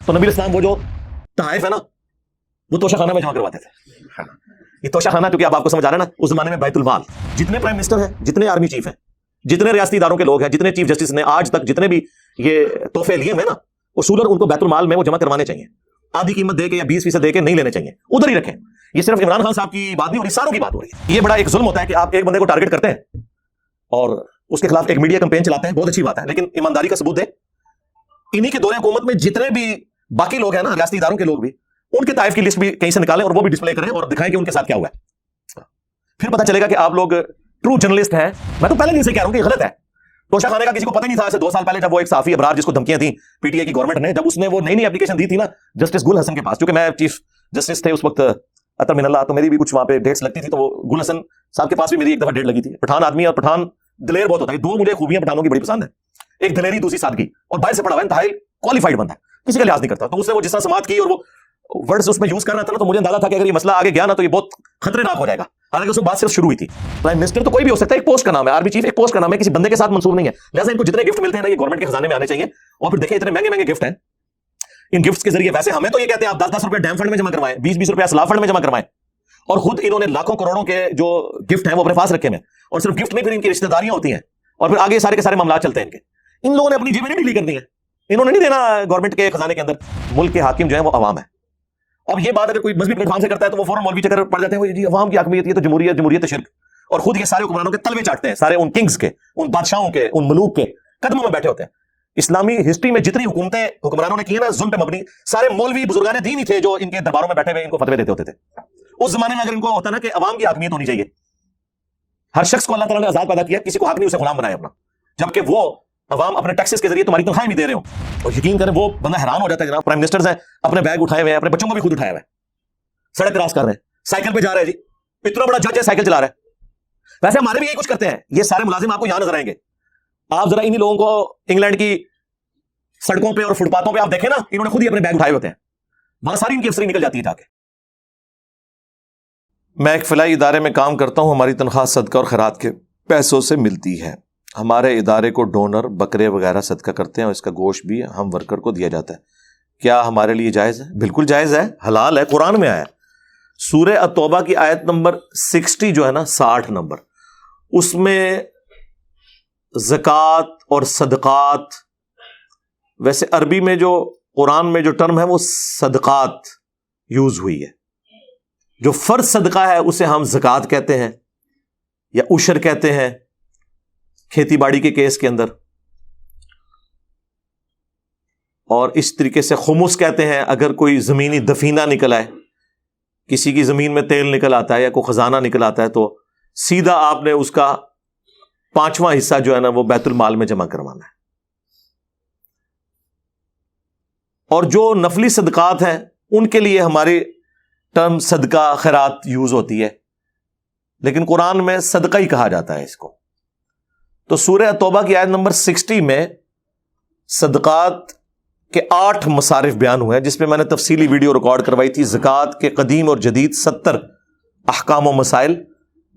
تو نبی اسلام وہ جو تحائف ہے نا وہ توشہ خانہ میں جمع کرواتے تھے. یہ توشہ خانہ کیونکہ آپ کو سمجھ آ رہا ہے نا, اس زمانے میں بیت المال, جتنے پرائم منسٹر ہیں, جتنے آرمی چیف ہیں, جتنے ریاستی اداروں کے لوگ ہیں, جتنے چیف جسٹس نے آج تک جتنے بھی یہ تحفے لیے ہیں نا, اصولن ان کو بیت المال میں وہ جمع کروانے چاہیے. آدھی قیمت دے کے یا 20% دے کے نہیں لینے چاہیے, ادھر ہی رکھیں. یہ صرف عمران خان صاحب کی بات نہیں ہو رہی, ساروں کی بات ہو رہی ہے. یہ بڑا ایک ظلم ہوتا ہے کہ آپ ایک بندے کو ٹارگٹ کرتے ہیں اور اس کے خلاف ایک میڈیا کمپین چلاتے ہیں, بہت اچھی بات ہے, لیکن ایمانداری کا ثبوت دیں. انہی کے دور حکومت میں جتنے بھی باقی لوگ ہیں نا, ریاستی اداروں کے لوگ بھی, ان کے طائف کی لسٹ بھی کہیں سے نکالیں اور وہ بھی ڈسپلے کریں اور دکھائیں کہ ان کے ساتھ کیا ہوا ہے. پھر پتہ چلے گا کہ آپ لوگ ٹرو جرنلسٹ ہیں. میں تو پہلے دن سے کہہ رہا ہوں کہ یہ غلط ہے. توشہ خانے کا کسی کو پتہ نہیں تھا. ایسے 2 سال پہلے جب وہ ایک صحافی ابرار جس کو دھمکیاں تھیں پی ٹی آئی کی گورنمنٹ نے, جب اس نے وہ نئی اپلیکیشن دی تھی نا جسٹس گل حسن کے پاس, کیونکہ میں چیف جسٹس تھے اس وقت اطہر من اللہ, تو میری بھی کچھ وہاں پہ ڈیٹس لگتی تھی, تو وہ گل حسن صاحب کے پاس بھی میری ایک دفعہ ڈیٹ لگی تھی. پٹھان آدمی اور پٹھان دلیر بہت ہوتا ہے. 2 مجھے خوبیاں پٹھانوں کی بڑی پسند ہے, ایک دلیری, دوسری سادگی, اور باہر سے پڑھا ہوا ہے, انتہائی کوالیفائڈ بندہ ہے, کسی کا لحاظ نہیں کرتا. تو اس نے وہ جس طرح سماعت کی اور وہ ورڈز اس میں یوز کر رہا تھا نا, تو مجھے اندازہ تھا کہ اگر یہ مسئلہ آگے گیا نا تو یہ بہت خطرناک ہو جائے گا. حالانکہ اس میں بات صرف شروع ہوئی تھی. پرائم منسٹر تو کوئی بھی ہو سکتا ہے, ایک پوسٹ کا نام ہے, آرمی چیف ایک پوسٹ کا نام ہے, کسی بندے کے ساتھ منسوب نہیں ہے. لہٰذا ان کو جتنے گفٹ ملتے ہیں نا یہ گورنمنٹ کے خزانے میں آنے چاہیے. اور پھر دیکھیں اتنے مہنگے مہنگے گفٹ ہیں, ان گفٹس کے ذریعے ویسے ہمیں تو یہ کہتے ہیں آپ 10-10 روپے ڈیم فنڈ میں جمع کروائیں, 20-20 روپے اسلاف فنڈ میں جمع کروائیں, اور خود انہوں نے لاکھوں کروڑوں کے جو گفٹ ہیں وہ اپنے پاس رکھے ہیں. اور صرف گفٹ میں پھر ان کی رشتہ داریاں ہوتی ہیں, اور پھر آگے سارے کے سارے معاملات چلتے ہیں ان کے. ان لوگوں نے اپنی جیبیں نہیں ڈھیلی کرنی ہے, انہوں نے نہیں دینا گورنمنٹ کے خزانے کے اندر. ملک کے حاکم جو ہیں وہ عوام ہے. اب یہ بات اگر کوئی مذہبی پلیٹ فارم سے کرتا ہے تو وہ فوراً مولوی چکر پڑ جاتے ہیں, جی عوام کی حاکمیت, یہ تو جمہوریت شرک, اور خود یہ سارے حکمرانوں کے تلوے چاٹتے ہیں, سارے ان کنگز کے, ان بادشاہوں کے, ان ملوک کے قدموں میں بیٹھے ہوتے ہیں. اسلامی ہسٹری میں جتنی حکومتیں حکمرانوں نے کی ہیں نا ظلم پہ مبنی, سارے مولوی بزرگان دین ہی تھے جو ان کے درباروں میں بیٹھے ہوئے ان کو فتوے دیتے ہوتے تھے. اس زمانے میں اگر ان کو ہوتا نا کہ عوام کی حاکمیت ہونی چاہیے, ہر شخص کو اللہ تعالیٰ نے آزاد پیدا کیا, کسی کو حق نہیں اسے غلام بنایا اپنا, جبکہ وہ عوام اپنے ٹیکسز کے ذریعے تمہاری تنخواہیں بھی دے رہے ہوں. اور یقین کریں وہ بندہ حیران ہو جاتا ہے, جناب پرائم منسٹرز ہیں, اپنے بیگ اٹھائے ہوئے ہیں, اپنے بچوں کو بھی خود اٹھایا ہوا ہے, سڑک کراس کر رہے ہیں, سائیکل پہ جا رہے ہیں, جی اتنا بڑا جج ہے سائیکل چلا رہا ہے. ویسے ہمارے بھی یہی کچھ کرتے ہیں. یہ سارے ملازم آپ کو یہاں نظر آئیں گے. آپ ذرا انہی لوگوں کو انگلینڈ کی سڑکوں پہ اور فٹ پاتھوں پہ آپ دیکھیں نا, انہوں نے خود ہی اپنے بیگ اٹھائے ہوتے ہیں, وہاں ساری ان کی افسری نکل جاتی ہے جا کے. میں ایک فلاحی ادارے میں کام کرتا ہوں, ہماری تنخواہ صدقہ اور خیرات کے پیسوں سے ملتی ہے. ہمارے ادارے کو ڈونر بکرے وغیرہ صدقہ کرتے ہیں اور اس کا گوشت بھی ہم ورکر کو دیا جاتا ہے. کیا ہمارے لیے جائز ہے؟ بالکل جائز ہے, حلال ہے, قرآن میں آیا. سورہ التوبہ کی آیت نمبر 60 جو ہے نا, 60 نمبر, اس میں زکوٰۃ اور صدقات, ویسے عربی میں جو قرآن میں جو ٹرم ہے وہ صدقات یوز ہوئی ہے. جو فرض صدقہ ہے اسے ہم زکوٰۃ کہتے ہیں یا عشر کہتے ہیں کھیتی باڑی کے کیس کے اندر, اور اس طریقے سے خمس کہتے ہیں اگر کوئی زمینی دفینہ نکل آئے, کسی کی زمین میں تیل نکل آتا ہے یا کوئی خزانہ نکل آتا ہے, تو سیدھا آپ نے اس کا 5واں حصہ جو ہے نا وہ بیت المال میں جمع کروانا ہے. اور جو نفلی صدقات ہیں ان کے لیے ہماری ٹرم صدقہ خیرات یوز ہوتی ہے, لیکن قرآن میں صدقہ ہی کہا جاتا ہے اس کو. تو سورہ توبہ کی آیت نمبر 60 میں صدقات کے 8 مصارف بیان ہوئے ہیں, جس پہ میں نے تفصیلی ویڈیو ریکارڈ کروائی تھی. زکوٰۃ کے قدیم اور جدید 70 احکام و مسائل,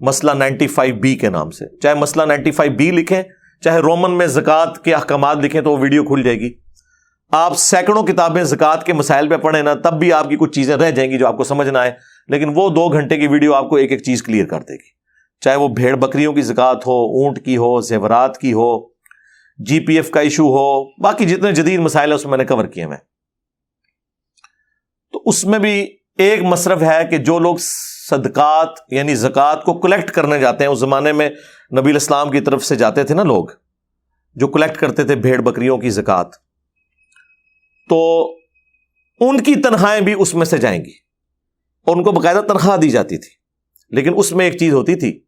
مسئلہ 95B کے نام سے. چاہے مسئلہ 95B لکھیں, چاہے رومن میں زکوٰۃ کے احکامات لکھیں, تو وہ ویڈیو کھل جائے گی. آپ سینکڑوں کتابیں زکوٰۃ کے مسائل پہ پڑھیں نا, تب بھی آپ کی کچھ چیزیں رہ جائیں گی جو آپ کو سمجھ نہ آئے, لیکن وہ 2 گھنٹے کی ویڈیو آپ کو ایک ایک چیز کلیئر کر دے گی. چاہے وہ بھیڑ بکریوں کی زکوٰۃ ہو, اونٹ کی ہو, زیورات کی ہو, جی پی ایف کا ایشو ہو, باقی جتنے جدید مسائل ہیں اس میں نے کور کیے ہیں. تو اس میں بھی ایک مصرف ہے کہ جو لوگ صدقات یعنی زکوٰۃ کو کلیکٹ کرنے جاتے ہیں, اس زمانے میں نبی الاسلام کی طرف سے جاتے تھے نا لوگ جو کلیکٹ کرتے تھے بھیڑ بکریوں کی زکوٰۃ, تو ان کی تنخواہیں بھی اس میں سے جائیں گی اور ان کو باقاعدہ تنخواہ دی جاتی تھی. لیکن اس میں ایک چیز ہوتی تھی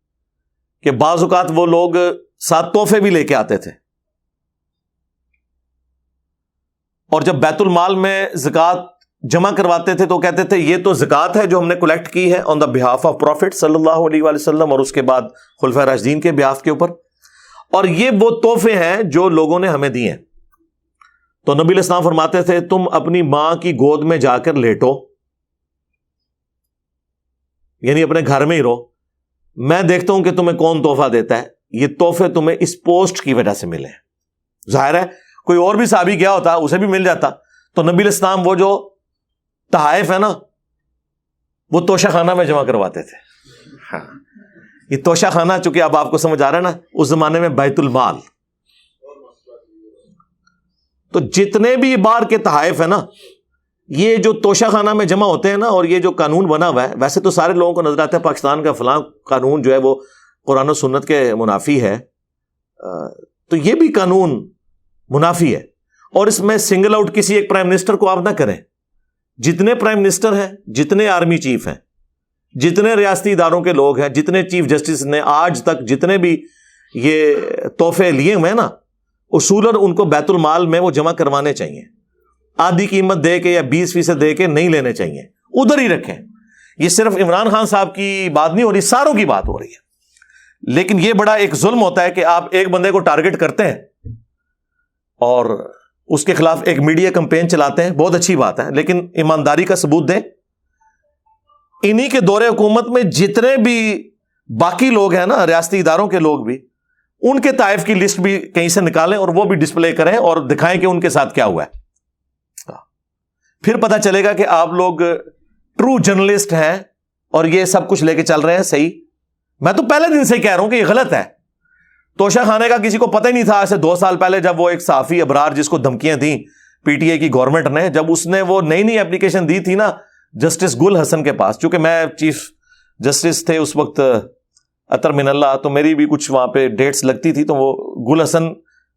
کہ بعض اوقات وہ لوگ ساتھ تحفے بھی لے کے آتے تھے, اور جب بیت المال میں زکوٰۃ جمع کرواتے تھے تو کہتے تھے یہ تو زکوٰۃ ہے جو ہم نے کلیکٹ کی ہے آن دا بہاف آف پروفٹ صلی اللہ علیہ وآلہ وسلم, اور اس کے بعد خلفائے راشدین کے بہاف کے اوپر, اور یہ وہ تحفے ہیں جو لوگوں نے ہمیں دیے ہیں. تو نبی علیہ السلام فرماتے تھے تم اپنی ماں کی گود میں جا کر لیٹو, یعنی اپنے گھر میں ہی رہو, میں دیکھتا ہوں کہ تمہیں کون تحفہ دیتا ہے. یہ تحفے تمہیں اس پوسٹ کی وجہ سے ملے ہیں. ظاہر ہے کوئی اور بھی صحابی کیا ہوتا اسے بھی مل جاتا, تو نبی علیہ السلام وہ جو تحائف ہے نا وہ توشہ خانہ میں جمع کرواتے تھے. ہاں یہ توشہ خانہ چونکہ اب آپ کو سمجھ آ رہا ہے نا, اس زمانے میں بیت المال. تو جتنے بھی بار کے تحائف ہیں نا یہ جو توشہ خانہ میں جمع ہوتے ہیں نا, اور یہ جو قانون بنا ہوا ہے, ویسے تو سارے لوگوں کو نظر آتا ہے پاکستان کا فلاں قانون جو ہے وہ قرآن و سنت کے منافی ہے, تو یہ بھی قانون منافی ہے. اور اس میں سنگل آؤٹ کسی ایک پرائم منسٹر کو آپ نہ کریں. جتنے پرائم منسٹر ہیں, جتنے آرمی چیف ہیں, جتنے ریاستی اداروں کے لوگ ہیں, جتنے چیف جسٹس نے آج تک جتنے بھی یہ تحفے لیے ہوئے ہیں نا, اصولاً ان کو بیت المال میں وہ جمع کروانے چاہیے. آدھی قیمت دے کے یا 20% دے کے نہیں لینے چاہیے, ادھر ہی رکھیں. یہ صرف عمران خان صاحب کی بات نہیں ہو رہی, ساروں کی بات ہو رہی ہے. لیکن یہ بڑا ایک ظلم ہوتا ہے کہ آپ ایک بندے کو ٹارگٹ کرتے ہیں اور اس کے خلاف ایک میڈیا کمپین چلاتے ہیں, بہت اچھی بات ہے, لیکن ایمانداری کا ثبوت دیں. انہی کے دور حکومت میں جتنے بھی باقی لوگ ہیں نا, ریاستی اداروں کے لوگ بھی, ان کے طائف کی لسٹ بھی کہیں سے نکالیں اور وہ بھی ڈسپلے کریں اور دکھائیں کہ ان کے ساتھ کیا ہوا ہے. پھر پتہ چلے گا کہ آپ لوگ ٹرو جرنلسٹ ہیں اور یہ سب کچھ لے کے چل رہے ہیں. صحیح, میں تو پہلے دن سے ہی کہہ رہا ہوں کہ یہ غلط ہے. توشہ خانے کا کسی کو پتہ ہی نہیں تھا ایسے 2 سال پہلے, جب وہ ایک صحافی ابرار جس کو دھمکیاں تھیں پی ٹی اے کی گورنمنٹ نے, جب اس نے وہ نئی اپلیکیشن دی تھی نا جسٹس گل حسن کے پاس, چونکہ میں چیف جسٹس تھے اس وقت اطہر من اللہ, تو میری بھی کچھ وہاں پہ ڈیٹس لگتی تھی, تو وہ گل حسن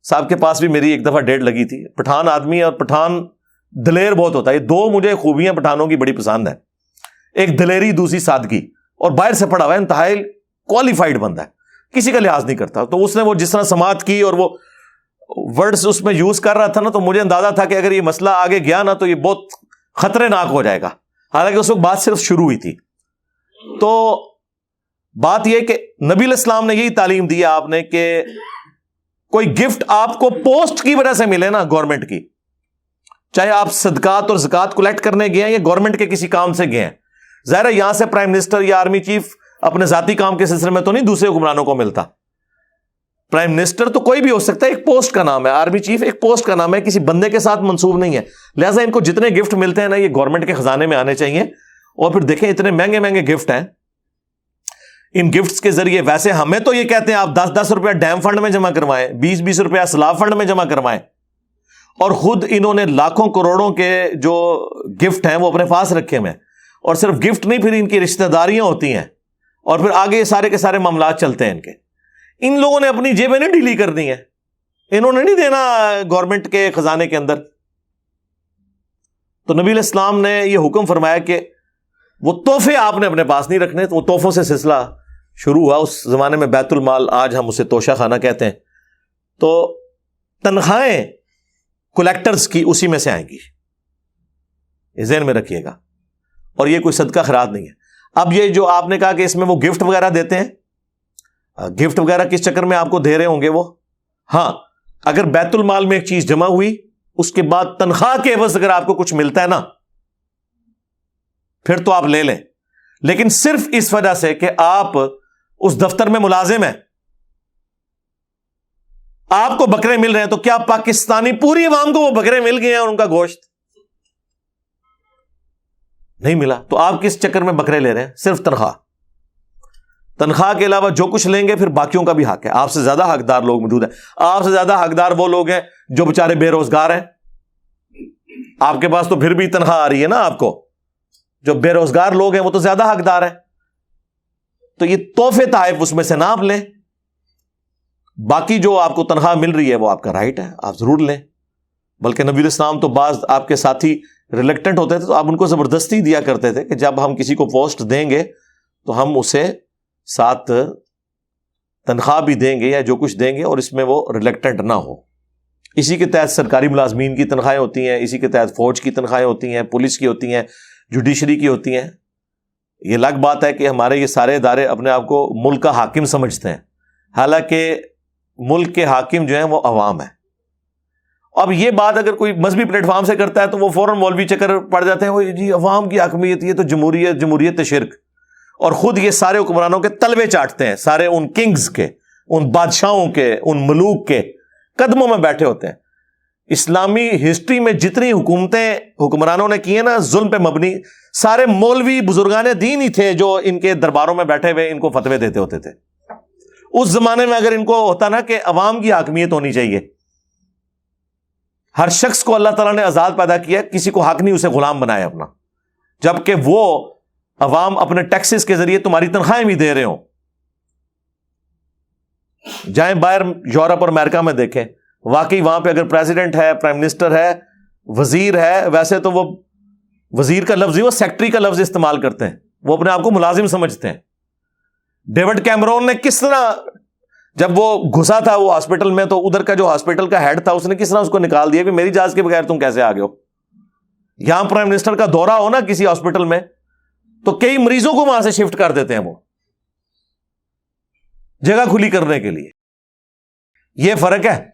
صاحب کے پاس بھی میری ایک دفعہ ڈیٹ لگی تھی. پٹھان آدمی اور پٹھان دلیر بہت ہوتا ہے. یہ 2 مجھے خوبیاں پٹھانوں کی بڑی پسند ہیں, ایک دلیری, دوسری سادگی, اور باہر سے پڑھا ہوا ہے, انتہائی کوالیفائڈ بندہ ہے, کسی کا لحاظ نہیں کرتا. تو اس نے وہ جس طرح سماعت کی اور وہ ورڈز اس میں یوز کر رہا تھا نا, تو مجھے اندازہ تھا کہ اگر یہ مسئلہ آگے گیا نا تو یہ بہت خطرناک ہو جائے گا. حالانکہ اس وقت بات صرف شروع ہوئی تھی. تو بات یہ کہ نبی علیہ السلام نے یہی تعلیم دی آپ نے کہ کوئی گفٹ آپ کو پوسٹ کی وجہ سے ملے نا, گورنمنٹ کی, چاہے آپ صدقات اور زکات کلیکٹ کرنے گئے ہیں یا گورنمنٹ کے کسی کام سے گئے ہیں. ظاہر ہے یہاں سے پرائم منسٹر یا آرمی چیف اپنے ذاتی کام کے سلسلے میں تو نہیں دوسرے حکمرانوں کو ملتا. پرائم منسٹر تو کوئی بھی ہو سکتا ہے, ایک پوسٹ کا نام ہے. آرمی چیف ایک پوسٹ کا نام ہے, کسی بندے کے ساتھ منسوب نہیں ہے. لہٰذا ان کو جتنے گفٹ ملتے ہیں نا یہ گورنمنٹ کے خزانے میں آنے چاہیے. اور پھر دیکھیں اتنے مہنگے مہنگے گفٹ ہیں, ان گفٹس کے ذریعے ویسے ہمیں تو یہ کہتے ہیں آپ 10-10 روپیہ ڈیم فنڈ میں جمع کروائیں, 20-20 روپیہ سیلاب فنڈ میں جمع کروائیں, اور خود انہوں نے لاکھوں کروڑوں کے جو گفٹ ہیں وہ اپنے پاس رکھے ہوئے ہیں. اور صرف گفٹ نہیں, پھر ان کی رشتہ داریاں ہوتی ہیں, اور پھر آگے یہ سارے کے سارے معاملات چلتے ہیں ان کے. ان لوگوں نے اپنی جیبیں نہیں ڈھیلی کر دی ہیں, انہوں نے نہیں دینا گورنمنٹ کے خزانے کے اندر. تو نبی علیہ السلام نے یہ حکم فرمایا کہ وہ تحفے آپ نے اپنے پاس نہیں رکھنے. تو وہ تحفوں سے سلسلہ شروع ہوا. اس زمانے میں بیت المال, آج ہم اسے توشہ خانہ کہتے ہیں. تو تنخواہیں کلیکٹرز کی اسی میں سے آئیں گی, یہ ذہن میں رکھیے گا. اور یہ کوئی صدقہ خیرات نہیں ہے. اب یہ جو آپ نے کہا کہ اس میں وہ گفٹ وغیرہ دیتے ہیں, گفٹ وغیرہ کس چکر میں آپ کو دے رہے ہوں گے وہ, ہاں اگر بیت المال میں ایک چیز جمع ہوئی, اس کے بعد تنخواہ کے عوض اگر آپ کو کچھ ملتا ہے نا, پھر تو آپ لے لیں. لیکن صرف اس وجہ سے کہ آپ اس دفتر میں ملازم ہیں, آپ کو بکرے مل رہے ہیں, تو کیا پاکستانی پوری عوام کو وہ بکرے مل گئے ہیں اور ان کا گوشت نہیں ملا؟ تو آپ کس چکر میں بکرے لے رہے ہیں؟ صرف تنخواہ. تنخواہ کے علاوہ جو کچھ لیں گے پھر باقیوں کا بھی حق ہے. آپ سے زیادہ حقدار لوگ موجود ہیں. آپ سے زیادہ حقدار وہ لوگ ہیں جو بےچارے بے روزگار ہیں. آپ کے پاس تو پھر بھی تنخواہ آ رہی ہے نا آپ کو. جو بے روزگار لوگ ہیں وہ تو زیادہ حقدار ہیں. تو یہ تحفے تحائف اس میں سے نہ آپ لیں. باقی جو آپ کو تنخواہ مل رہی ہے وہ آپ کا رائٹ ہے, آپ ضرور لیں. بلکہ نبی علیہ السلام تو بعض آپ کے ساتھی ریلیکٹنٹ ہوتے تھے, تو آپ ان کو زبردستی دیا کرتے تھے کہ جب ہم کسی کو پوسٹ دیں گے تو ہم اسے ساتھ تنخواہ بھی دیں گے یا جو کچھ دیں گے, اور اس میں وہ ریلیکٹنٹ نہ ہو. اسی کے تحت سرکاری ملازمین کی تنخواہیں ہوتی ہیں, اسی کے تحت فوج کی تنخواہیں ہوتی ہیں, پولیس کی ہوتی ہیں, جوڈیشری کی ہوتی ہیں. یہ الگ بات ہے کہ ہمارے یہ سارے ادارے اپنے آپ کو ملک کا حاکم سمجھتے ہیں, حالانکہ ملک کے حاکم جو ہیں وہ عوام ہیں. اب یہ بات اگر کوئی مذہبی پلیٹ فارم سے کرتا ہے تو وہ فوراً مولوی چکر پڑ جاتے ہیں, وہ جی عوام کی حاکمیت, یہ تو جمہوریت شرک. اور خود یہ سارے حکمرانوں کے تلوے چاٹتے ہیں, سارے ان کنگز کے, ان بادشاہوں کے, ان ملوک کے قدموں میں بیٹھے ہوتے ہیں. اسلامی ہسٹری میں جتنی حکومتیں حکمرانوں نے کی ہیں نا ظلم پہ مبنی، سارے مولوی بزرگان دین ہی تھے جو ان کے درباروں میں بیٹھے ہوئے ان کو فتوے دیتے ہوتے تھے۔ اس زمانے میں اگر ان کو ہوتا نا کہ عوام کی حاکمیت ہونی چاہیے، ہر شخص کو اللہ تعالیٰ نے آزاد پیدا کیا، کسی کو حق نہیں اسے غلام بنایا اپنا، جبکہ وہ عوام اپنے ٹیکسز کے ذریعے تمہاری تنخواہیں بھی دے رہے ہوں۔ جائیں باہر یورپ اور امریکہ میں دیکھیں، واقعی وہاں پہ اگر پریزیڈنٹ ہے، پرائم منسٹر ہے، وزیر ہے، ویسے تو وہ وزیر کا لفظ ہی وہ سیکٹری کا لفظ استعمال کرتے ہیں، وہ اپنے آپ کو ملازم سمجھتے ہیں۔ ڈیوڈ کیمرون نے کس طرح جب وہ گھسا تھا وہ ہاسپٹل میں، تو ادھر کا جو ہاسپٹل کا ہیڈ تھا اس نے کس طرح اس کو نکال دیا کہ میری اجازت کے بغیر تم کیسے آ گئے ہو۔ یہاں پرائم منسٹر کا دورہ ہو نا کسی ہاسپٹل میں تو کئی مریضوں کو وہاں سے شفٹ کر دیتے ہیں وہ جگہ کھلی کرنے کے لیے۔ یہ فرق ہے۔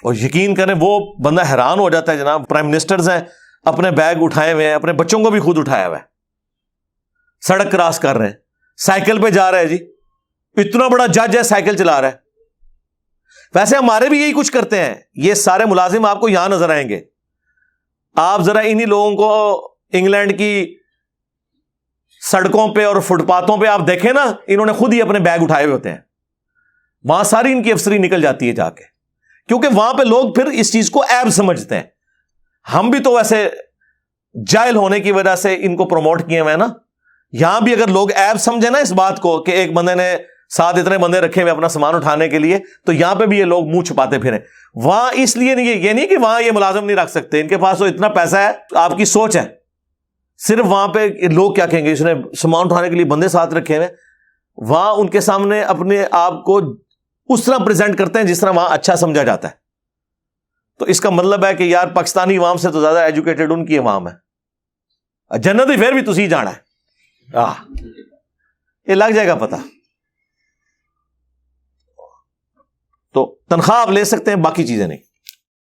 اور یقین کریں وہ بندہ حیران ہو جاتا ہے جناب، پرائم منسٹرز ہیں، اپنے بیگ اٹھائے ہوئے ہیں، اپنے بچوں کو بھی خود اٹھایا ہوا ہے، سڑک کراس کر رہے ہیں، سائیکل پہ جا رہے ہیں، جی اتنا بڑا جج ہے سائیکل چلا رہا ہے۔ ویسے ہمارے بھی یہی کچھ کرتے ہیں، یہ سارے ملازم آپ کو یہاں نظر آئیں گے۔ آپ ذرا انہی لوگوں کو انگلینڈ کی سڑکوں پہ اور فٹ پاتھوں پہ آپ دیکھیں نا، انہوں نے خود ہی اپنے بیگ اٹھائے ہوئے ہوتے ہیں، وہاں ساری ان کی افسری نکل جاتی ہے جا کے، کیونکہ وہاں پہ لوگ پھر اس چیز کو عیب سمجھتے ہیں۔ ہم بھی تو ویسے جاہل ہونے کی وجہ سے ان کو پروموٹ کیے ہوئے ہیں نا۔ یہاں بھی اگر لوگ عیب سمجھے نا اس بات کو کہ ایک بندے نے ساتھ اتنے بندے رکھے ہوئے اپنا سامان اٹھانے کے لیے، تو یہاں پہ بھی یہ لوگ منہ چھپاتے پھریں۔ وہاں اس لیے نہیں، یہ نہیں کہ وہاں یہ ملازم نہیں رکھ سکتے، ان کے پاس تو اتنا پیسہ ہے، آپ کی سوچ ہے۔ صرف وہاں پہ لوگ کیا کہیں گے، اس نے سامان اٹھانے کے لیے بندے ساتھ رکھے ہوئے، وہاں ان کے سامنے اپنے آپ کو اس طرح پریزنٹ کرتے ہیں جس طرح وہاں اچھا سمجھا جاتا ہے۔ تو اس کا مطلب ہے کہ یار پاکستانی عوام سے تو زیادہ ایجوکیٹڈ ان کی عوام ہے، جنت ہی پھر بھی تسی جانا ہے۔ یہ لگ جائے گا پتہ۔ تو تنخواہ آپ لے سکتے ہیں، باقی چیزیں نہیں۔